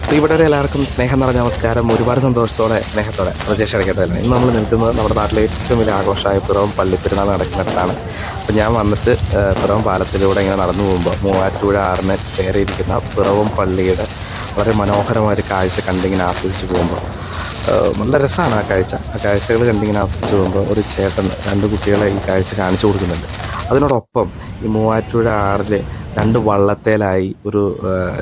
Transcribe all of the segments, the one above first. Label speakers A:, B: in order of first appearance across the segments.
A: പ്രിയപ്പെട്ടവരെ എല്ലാവർക്കും സ്നേഹം നിറഞ്ഞ നമസ്കാരം. ഒരുപാട് സന്തോഷത്തോടെ സ്നേഹത്തോടെ പ്രജേഷ് ഇടയ്ക്കട്ടല്ലേ. ഇന്ന് നമ്മൾ നിൽക്കുന്നത് നമ്മുടെ നാട്ടിലെ ഏറ്റവും വലിയ ആഘോഷമായ പിറവം പള്ളിപ്പെരുന്നാൾ നടക്കുന്നിടത്താണ്. അപ്പോൾ ഞാൻ വന്നിട്ട് പിറവം പാലത്തിലൂടെ ഇങ്ങനെ നടന്നു പോകുമ്പോൾ മൂവാറ്റുപുഴ ആറിന് ചേറിയിരിക്കുന്ന പിറവം പള്ളിയുടെ വളരെ മനോഹരമായൊരു കാഴ്ച കണ്ടിങ്ങനെ ആസ്വദിച്ച് പോകുമ്പോൾ നല്ല രസമാണ് ആ കാഴ്ച. ആ കാഴ്ചകൾ കണ്ടിങ്ങനെ ആസ്വദിച്ച് പോകുമ്പോൾ ഒരു ചേട്ടൻ രണ്ട് കുട്ടികളെ ഈ കാഴ്ച കാണിച്ചു കൊടുക്കുന്നുണ്ട്. അതിനോടൊപ്പം ഈ മൂവാറ്റുപുഴ ആറിൽ രണ്ട് വള്ളത്തേലായി ഒരു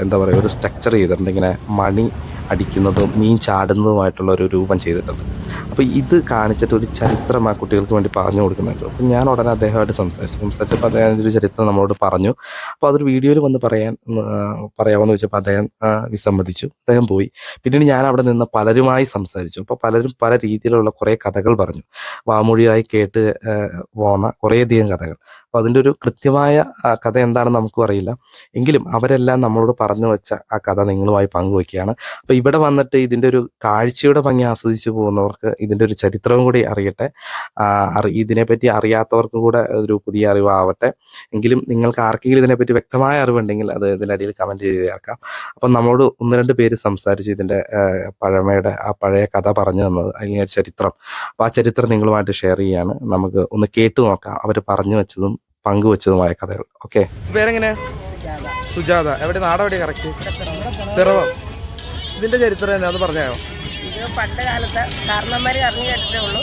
A: എന്താ പറയുക, ഒരു സ്ട്രക്ചർ ചെയ്തിട്ടുണ്ട്. ഇങ്ങനെ മണി അടിക്കുന്നതും മീൻ ചാടുന്നതുമായിട്ടുള്ള ഒരു രൂപം ചെയ്തിട്ടുണ്ട്. അപ്പോൾ ഇത് കാണിച്ചിട്ട് ഒരു ചരിത്രം ആ കുട്ടികൾക്ക് വേണ്ടി പറഞ്ഞു കൊടുക്കുന്നുണ്ട്. അപ്പോൾ ഞാൻ ഉടനെ അദ്ദേഹമായിട്ട് സംസാരിച്ചപ്പോൾ അദ്ദേഹം ഒരു ചരിത്രം നമ്മളോട് പറഞ്ഞു. അപ്പോൾ അതൊരു വീഡിയോയിൽ വന്ന് പറയാമെന്ന് വെച്ചപ്പോൾ അദ്ദേഹം വിസമ്മതിച്ചു. അദ്ദേഹം പോയി. പിന്നീട് ഞാൻ അവിടെ നിന്ന് പലരുമായി സംസാരിച്ചു. അപ്പോൾ പലരും പല രീതിയിലുള്ള കുറേ കഥകൾ പറഞ്ഞു. വാമൊഴിയായി കേട്ട് പോന്ന കുറേയധികം കഥകൾ. അപ്പോൾ അതിൻ്റെ ഒരു കൃത്യമായ കഥ എന്താണെന്ന് നമുക്കും അറിയില്ല. എങ്കിലും അവരെല്ലാം നമ്മളോട് പറഞ്ഞു വെച്ച ആ കഥ നിങ്ങളുമായി പങ്കുവയ്ക്കുകയാണ്. അപ്പോൾ ഇവിടെ വന്നിട്ട് ഇതിൻ്റെ ഒരു കാഴ്ചയുടെ ഭംഗി ആസ്വദിച്ച് പോകുന്നവർക്ക് ഇതിൻ്റെ ഒരു ചരിത്രവും കൂടി അറിയട്ടെ. ഇതിനെപ്പറ്റി അറിയാത്തവർക്കും കൂടെ ഒരു പുതിയ അറിവാവട്ടെ. എങ്കിലും നിങ്ങൾക്ക് ആർക്കെങ്കിലും ഇതിനെപ്പറ്റി വ്യക്തമായ അറിവുണ്ടെങ്കിൽ അത് ഇതിൻ്റെ അടിയിൽ കമൻറ്റ് ചെയ്ത് ചേർക്കാം. അപ്പം നമ്മളോട് ഒന്ന് രണ്ട് പേര് സംസാരിച്ച് ഇതിൻ്റെ പഴമയുടെ ആ പഴയ കഥ പറഞ്ഞു തന്നത്, അല്ലെങ്കിൽ ചരിത്രം. അപ്പോൾ ആ ചരിത്രം നിങ്ങളുമായിട്ട് ഷെയർ ചെയ്യാണ്. നമുക്ക് ഒന്ന് കേട്ടു നോക്കാം അവർ പറഞ്ഞു വെച്ചതും പങ്കുവെച്ചതുമായ കഥകൾ. ഓക്കെ, പേരെങ്ങനെ? സുജാത. എവിടെ നാടെവിടെ? കറക്റ്റ് പിറവം. ഇതിന്റെ ചരിത്രം എന്താ അത് പറഞ്ഞോ?
B: ഇത് പണ്ട് കാലത്ത് കാരണന്മാർ അറിഞ്ഞു കേട്ടിട്ടേ ഉള്ളൂ.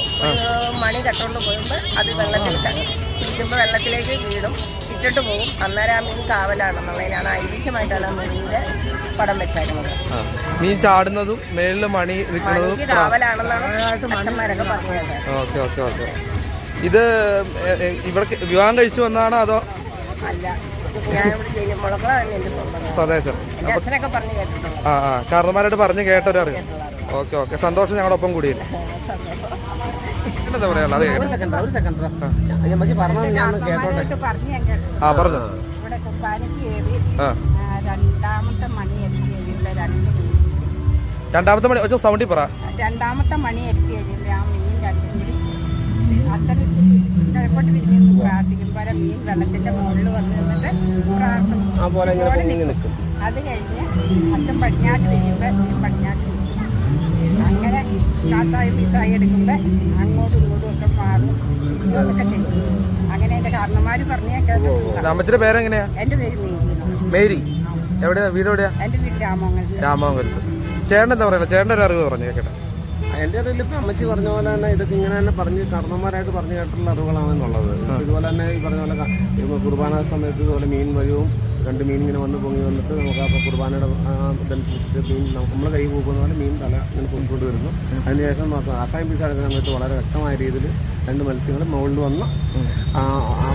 B: മണി കെട്ടുകൊണ്ട് പോകുമ്പോൾ അത് വെള്ളത്തിൽ ഇരിക്കുമ്പോൾ വെള്ളത്തിലേക്ക് വീടും ഇട്ടിട്ട് പോകും. അന്നേരം ആ മീൻ കാവലാണെന്നുള്ളതിനാണ് ഐതിഹ്യമായിട്ടാണ് ആ മീനിന്റെ പടം വെച്ചായിരുന്നത്.
A: മീൻ ചാടുന്നതും മേളിൽ മണി നിൽക്കുന്നതും
B: കാവലാണെന്നാണ് അച്ഛന്മാരൊക്കെ പറഞ്ഞത്.
A: Okay okay okay. ഇത് ഇവിടെ വിവാഹം കഴിച്ചു വന്നാണോ അതോ?
B: അല്ല, ഞാൻ ഇവിടെ മുളകളാണ് എന്റെ
A: സ്വദേശം.
B: അച്ഛനൊക്കെ പറഞ്ഞു കേട്ടിട്ടുണ്ട്.
A: കാരണന്മാരായിട്ട് പറഞ്ഞു കേട്ടൊരറിയാം. ഓക്കെ ഓക്കെ, സന്തോഷം. ഞങ്ങളുടെ ഒപ്പം കൂടിയില്ല. എന്താ പറയാ?
B: ഇവിടെ കുർബാനയ്ക്ക് കയറി
A: രണ്ടാമത്തെ മണി സൗണ്ടിൽ പറ.
B: രണ്ടാമത്തെ മണി എത്തി കഴിയുമ്പോൾ ആ മീൻ രണ്ടുകൂടി അച്ഛൻ കിഴക്കോട്ട് തിരിഞ്ഞു പ്രാർത്ഥിക്കുമ്പോൾ മീൻ വെള്ളത്തിന്റെ മുകളിൽ വന്ന് നിന്നിട്ട് പ്രാർത്ഥിക്കും. അത് കഴിഞ്ഞ് അച്ഛൻ പടിഞ്ഞാട്ട് തിരിയുമ്പോൾ മീൻ പടിഞ്ഞാട്ട് തിരിയും. അങ്ങനെ കാത്തായി പീസായി എടുക്കുമ്പോൾ അങ്ങോട്ടും ഇങ്ങോട്ടും ഒക്കെ മാറും ഇതൊക്കെ ചെയ്യും. അങ്ങനെ എന്റെ കാരണന്മാര് പറഞ്ഞാൽ കേട്ടിട്ടുണ്ട്.
A: അമ്മച്ചിയുടെ പേരെങ്ങനെയാ?
B: എന്റെ പേര്
A: മേരി. എവിടെയാ വീട്? എവിടെയാ?
B: എന്റെ വീട്
A: രാമമംഗലത്ത്. ചേട്ടൻ എന്താ പറയുക? ചേട്ടൻ്റെ ഒരു അറിവ് പറഞ്ഞു കേട്ടെ.
C: എൻ്റെ അറിവിൽ ഇപ്പം അമ്മച്ചി പറഞ്ഞ പോലെ തന്നെ ഇതൊക്കെ ഇങ്ങനെ തന്നെ പറഞ്ഞ് കാരണന്മാരായിട്ട് പറഞ്ഞു കേട്ടുള്ള അറിവുകളാണെന്നുള്ളത്. ഇതുപോലെ തന്നെ ഈ പറഞ്ഞ പോലെ കുർബാന സമയത്ത് ഇതുപോലെ മീൻ വഴിയും രണ്ട് മീൻ ഇങ്ങനെ വന്ന് പൊങ്ങി വന്നിട്ട് നമുക്ക് അപ്പോൾ കുർബാനയുടെ ഇതനുസരിച്ചിട്ട് മീൻ നമ്മൾ കൈ പോകുന്ന പോലെ മീൻ തല ഇങ്ങനെ പൊങ്ങിക്കൊണ്ട് വരുന്നു. അതിനുശേഷം ആസായം പീസ എടുക്കുന്ന സമയത്ത് വളരെ വ്യക്തമായ രീതിയിൽ രണ്ട് മത്സ്യങ്ങൾ മുകളിൽ വന്ന് ആ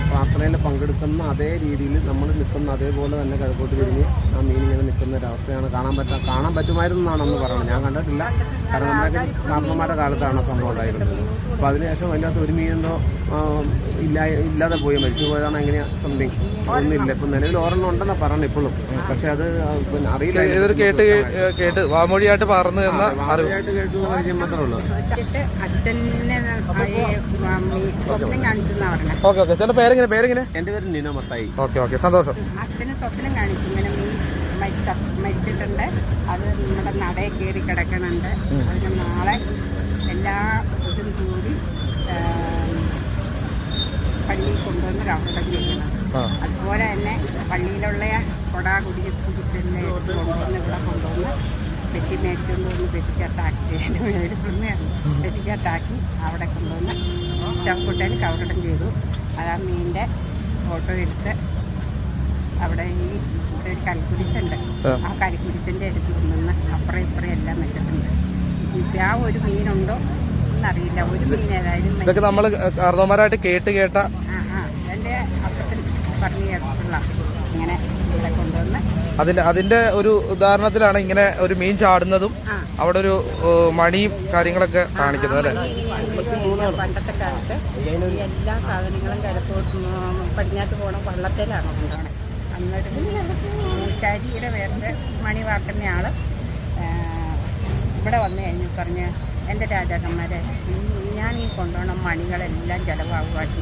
C: പ്രാർത്ഥനയിൽ പങ്കെടുക്കുന്ന അതേ രീതിയിൽ നമ്മൾ നിൽക്കുന്ന അതേപോലെ തന്നെ കിഴക്കോട്ട് തിരിഞ്ഞ് ആ മീൻ ഇങ്ങനെ നിൽക്കുന്ന ഒരവസ്ഥയാണ് കാണാൻ പറ്റുമായിരുന്നു എന്നാണ് അന്ന് പറയുന്നത്. ഞാൻ കണ്ടിട്ടില്ല, കാരണം നമ്മുടെ കാരണന്മാരുടെ കാലത്താണ് സംഭവം ഉണ്ടായിരുന്നത്. അപ്പോൾ അതിനുശേഷം അതിൻ്റെ അകത്ത് ഒരു മീനെന്തോ ഇല്ലാതെ പോയി, മരിച്ചു പോയതാണ്. എങ്ങനെയാണ് സംതിങ് ഒന്നുമില്ല. ഇപ്പം നിലവിൽ ഒരെണ്ണം ഉണ്ടെന്നാണ് പറയുന്നത് ഇപ്പോഴും. പക്ഷെ അത് പിന്നെ അറിയില്ല. ഇതൊരു കേട്ട് വാമൊഴിയായിട്ട് പറഞ്ഞു തന്ന അറിവായിട്ട് കേട്ടു പരിചയം മാത്രമേ ഉള്ളൂ. Okay okay. ചേട്ടൻ്റെ പേരെങ്ങനെ? എൻ്റെ പേര് നീന മത്തായി. ഓക്കെ ഓക്കെ, സന്തോഷം.
B: അച്ഛന് സ്വപ്നം കാണിച്ചു ഇങ്ങനെ മീൻ മരിച്ചിട്ടുണ്ട്, അത് നമ്മുടെ നടയിൽ കയറി കിടക്കണുണ്ട്. അതിന് നാളെ എല്ലാ ഇതും കൂടി പള്ളിയിൽ കൊണ്ടുവന്ന് റൗണ്ടം ചെയ്യണം. അതുപോലെ തന്നെ പള്ളിയിലുള്ള കൊടാ കുടിച്ചെന്നെ കൊണ്ടുവന്ന് ഇവിടെ കൊണ്ടുവന്ന് പെറ്റിമേടിച്ചുകൊണ്ട് വന്ന് പെറ്റിക്കട്ടാക്കി അവിടെ കൊണ്ടുവന്ന് ചവിട്ടയിൽ കവറടം ചെയ്തു. അത് ആ മീനിൻ്റെ ഫോട്ടോ എടുത്ത് അവിടെ ഇവിടെ ഒരു കരിക്കുരിശുണ്ട്, ആ കരിക്കുരിശിൻ്റെ അടുത്ത് കൊണ്ടുവന്ന് അപ്പുറം ഇപ്പുറം എല്ലാം വെച്ചിട്ടുണ്ട്. ഇപ്പം ആ ഒരു മീനുണ്ടോ എന്നറിയില്ല. ഒരു മീൻ ഏതായാലും
A: ഇതൊക്കെ നമ്മൾ കാരണവന്മാരായിട്ട് കേട്ട
B: എൻ്റെ അപ്പത്തിൽ പറഞ്ഞു കേട്ടിട്ടുള്ള ഇങ്ങനെ ഇവിടെ കൊണ്ടുവന്ന്
A: അതിന്റെ ഒരു ഉദാഹരണത്തിലാണ് ഇങ്ങനെ ഒരു മീൻ ചാടുന്നതും അവിടെ ഒരു മണിയും കാര്യങ്ങളൊക്കെ കാണിക്കുന്നത് അല്ലേ?
B: പണ്ടത്തെ കാലത്ത് എല്ലാ സാധനങ്ങളും കിഴക്കോട്ട് പടിഞ്ഞാട്ട് പോകണം വള്ളത്തേലാണ് കൊണ്ടുപോകണം. എന്നിട്ട് ശരീരം വേറെ മണി വാർക്കുന്ന ആൾ ഇവിടെ വന്നു കഴിഞ്ഞ് പറഞ്ഞ് എൻ്റെ രാജാക്കന്മാരെ, ഞാൻ ഈ കൊണ്ടുപോകണം മണികളെല്ലാം ചിലവാകുവാക്കി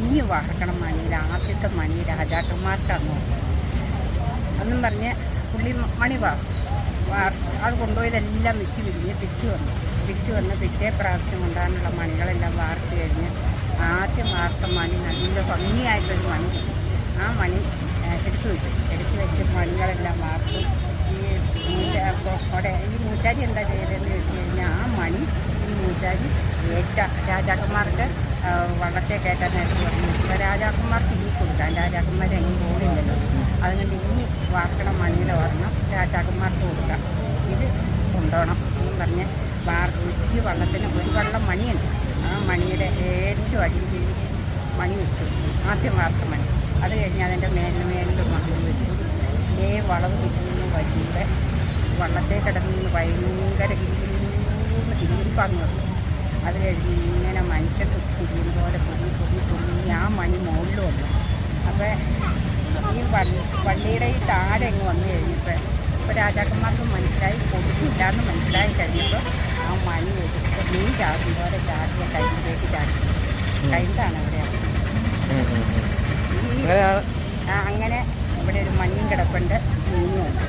B: ഇനി വാർക്കണം മണിയിൽ ആദ്യത്തെ മണി രാജാക്കന്മാർക്കാണ്. എന്നും പറഞ്ഞ് പുള്ളി മണി വാർക്കും. അത് കൊണ്ടുപോയതെല്ലാം വിറ്റ് വിരിഞ്ഞ് തിരിച്ചു വന്ന് പിറ്റേ പ്രാവശ്യം കൊണ്ടാനുള്ള മണികളെല്ലാം വാർത്ത് കഴിഞ്ഞ് ആദ്യം വാർത്ത മണി നല്ല ഭംഗിയായിട്ടൊരു മണി കിട്ടി. ആ മണി എടുത്തു വെച്ച് മണികളെല്ലാം വാർത്ത് ഈ മൂശാരി എന്താ ചെയ്തതെന്ന് വെച്ച് കഴിഞ്ഞാൽ ആ മണി ഈ മൂശാരി രാജാക്കന്മാർക്ക് വള്ളത്തെ കയറ്റാനായിട്ട് പറഞ്ഞു. ഇപ്പോൾ രാജാക്കന്മാർക്ക് ഇനി കൊടുക്കാൻ രാജാക്കന്മാർ എങ്ങും പോണില്ലല്ലോ, അതുകൊണ്ട് ഇനി വാർക്കണ മണിയുടെ ഓർണം രാജാക്കന്മാർക്ക് കൊടുക്കാം, ഇത് കൊണ്ടുപോകണം എന്ന് പറഞ്ഞ് ഈ വള്ളത്തിന് ഒരു വള്ളം മണിയുണ്ട്. ആ മണിയുടെ ഏറ്റവും അടിയിൽ മണി വെച്ചു, ആദ്യം വാർത്ത മണി. അത് കഴിഞ്ഞ് അതിൻ്റെ മേലിൽ മണി വെച്ചു. വളവ് തിരിഞ്ഞു വഴിയുടെ വള്ളത്തെ കിടന്ന് ഭയങ്കര കിരിപ്പാന്ന് പറഞ്ഞു. അത് കഴിഞ്ഞ് ഇങ്ങനെ മനുഷ്യൻ തിരിയും പോലെ പൊങ്ങി ആ മണി മുകളിൽ വന്നു. അപ്പോൾ ഈ പള്ളിയുടെ ഈ താഴെങ്ങ് വന്നു കഴിഞ്ഞപ്പോൾ ഇപ്പോൾ രാജാക്കന്മാർക്ക് മനസ്സിലായി കൊടുക്കില്ല എന്ന് മനസ്സിലായി കഴിഞ്ഞപ്പോൾ ആ മണി എടുത്ത് മീൻ ചാടും പോലെ ചാടിയ കൈയിലേക്ക് ചാടി. കൈന്താണ് അവിടെ അങ്ങനെ ഇവിടെ ഒരു മണിയും കിടപ്പുണ്ട്, മീനും ഉണ്ട്.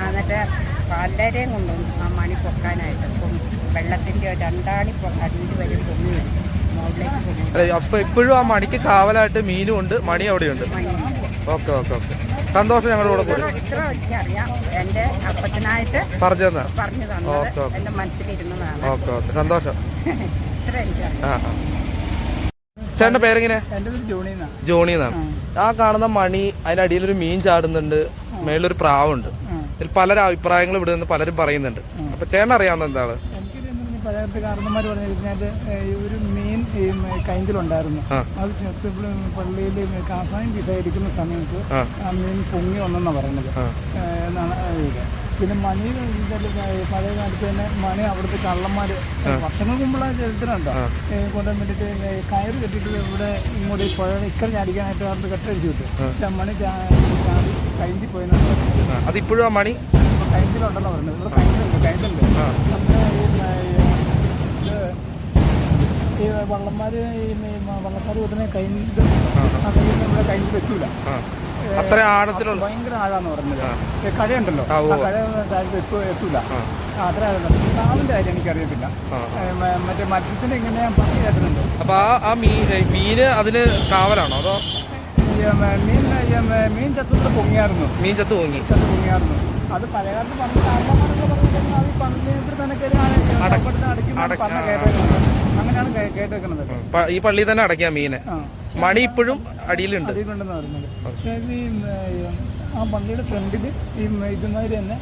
B: എന്നിട്ട് പലരെയും കൊണ്ടുവന്നു ആ മണി പൊക്കാനായിട്ട്. ഇപ്പം വെള്ളത്തിൻ്റെ രണ്ടാണി അടിയിൽ വരും പൊങ്ങി വരും മുകളിലേക്ക് പൊങ്ങി.
A: അപ്പൊ ഇപ്പോഴും ആ മണിക്ക് കാവലായിട്ട് മീനും ഉണ്ട്, മണി അവിടെയുണ്ട്. ഓക്കെ ഓക്കെ ഓക്കെ, സന്തോഷം. ഞങ്ങളുടെ കൂടെ കൂടി
B: ഇത്ര എനിക്കറിയാം, എൻ്റെ അപ്പച്ചനായിട്ട് പറഞ്ഞു തന്നത് എൻ്റെ മനസ്സിലിരുന്നതാണ്.
A: ഓക്കെ ഓക്കെ, സന്തോഷം.
B: ഇത്ര എനിക്കറിയാം.
A: ചേട്ടൻ്റെ പേരെങ്ങനെ?
D: എൻ്റെ പേര്
A: ജോണി എന്നാണ്. ആ കാണുന്ന മണി, അതിന്റെ അടിയിലൊരു മീൻ ചാടുന്നുണ്ട്, മേളിലൊരു പ്രാവുണ്ട്. ഇതിൽ പല അഭിപ്രായങ്ങളും ഇവിടെ നിന്ന് പലരും പറയുന്നുണ്ട്. അപ്പൊ ചേട്ടൻ അറിയാവുന്ന എന്താണ്?
D: എനിക്കൊരു പഴയത്തെ കാരണന്മാർ പറഞ്ഞു കഴിഞ്ഞാൽ ഒരു മീൻ കൈന്തിലുണ്ടായിരുന്നു. അത് ചെത്ത് പള്ളിയിൽ കാസായം പിസ എടുക്കുന്ന സമയത്ത് ആ മീൻ പൊങ്ങി വന്നെന്നാണ് പറയുന്നത് എന്നാണ് ഇത്. പിന്നെ മണി പഴയ കാലത്ത് തന്നെ മണി അവിടുത്തെ കള്ളന്മാർ വർഷങ്ങൾക്ക് മുമ്പുള്ള ചരിത്രമുണ്ടോ കൊണ്ടുവന്ന് വേണ്ടിയിട്ട് കയറ് കെട്ടിയിട്ട് ഇവിടെ ഇങ്ങോട്ട് പുഴ ഇക്കറി ചാടിക്കാനായിട്ട് അവർക്ക് കെട്ടടിച്ചു കിട്ടും. പക്ഷെ മണി ചാടി കൈന്തി പോയെന്നാണ് പറയുന്നത്.
A: അതിപ്പോഴും ആ മണി
D: കൈന്തിലുണ്ടല്ലോ പറയുന്നത്. ഇവിടെ കൈന്തുണ്ട്. നമ്മുടെ ഈ വള്ളന്മാർ കൊണ്ടുവന്നെ കൈന്ത് നമ്മുടെ കൈന്ത് വെക്കൂല.
A: അത്ര ആഴത്തിലുള്ള
D: ഭയങ്കര ആഴാന്ന് പറഞ്ഞത്. കഴയുണ്ടല്ലോ, ആ കഴ താഴത്ത് എത്തൂല. അത്ര ആഴം. പ്രാവിന്റെ കാര്യം എനിക്കറിയത്തില്ല. മറ്റേ മത്സ്യത്തിന്റെ ഇങ്ങനെ ഞാൻ പറഞ്ഞു കേട്ടിട്ടുണ്ട്.
A: അപ്പൊ ആ മീന് അതിന് കാവലാണോ അതോ?
D: മീൻ ചത്തത്തിൽ പൊങ്ങിയായിരുന്നു.
A: മീൻ ചത്ത്
D: പൊങ്ങിയായിരുന്നു. അത് പഴയകാലത്ത് പണ്ട് കാരണന്മാരൊക്കെ പറഞ്ഞിട്ടുണ്ടെങ്കിൽ അത് പള്ളിയിൽ തന്നെ അങ്ങനെയാണ് കേട്ടേക്കുന്നത്.
A: ഈ പള്ളിയിൽ തന്നെ അടയ്ക്കാം മീന്. മണി ഇപ്പോഴും അടിയിലുണ്ട്.
D: പക്ഷേ ആ പള്ളിയുടെ ഫ്രണ്ടിൽ ഈ ഇതുമാതിരി തന്നെ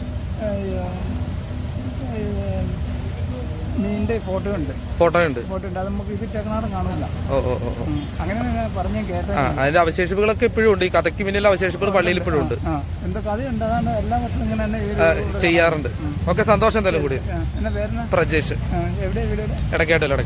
D: മീനിന്റെ ഫോട്ടോ ഉണ്ട്. അത് നമുക്ക് ഇത് ടെക്നാറും കാണില്ല. അങ്ങനെ പറഞ്ഞ കേട്ട
A: അതിന്റെ അവശേഷിപ്പുകളൊക്കെ ഇപ്പോഴും ഉണ്ട്. ഈ കഥയ്ക്ക് പിന്നിലെ അവശേഷിപ്പുകൾ പള്ളിയിൽ ഇപ്പോഴും ഉണ്ട്.
D: എന്താ കഥയുണ്ട്, അതാണ് എല്ലാ വർഷവും ഇങ്ങനെ തന്നെ
A: ചെയ്യാറുണ്ട്. ഓക്കെ, സന്തോഷം. എന്തായാലും കൂടി
D: എന്നെ പേര്
A: പ്രജേഷ്.
D: എവിടെ
A: ഇടയ്ക്കാട്ടല്ലോ.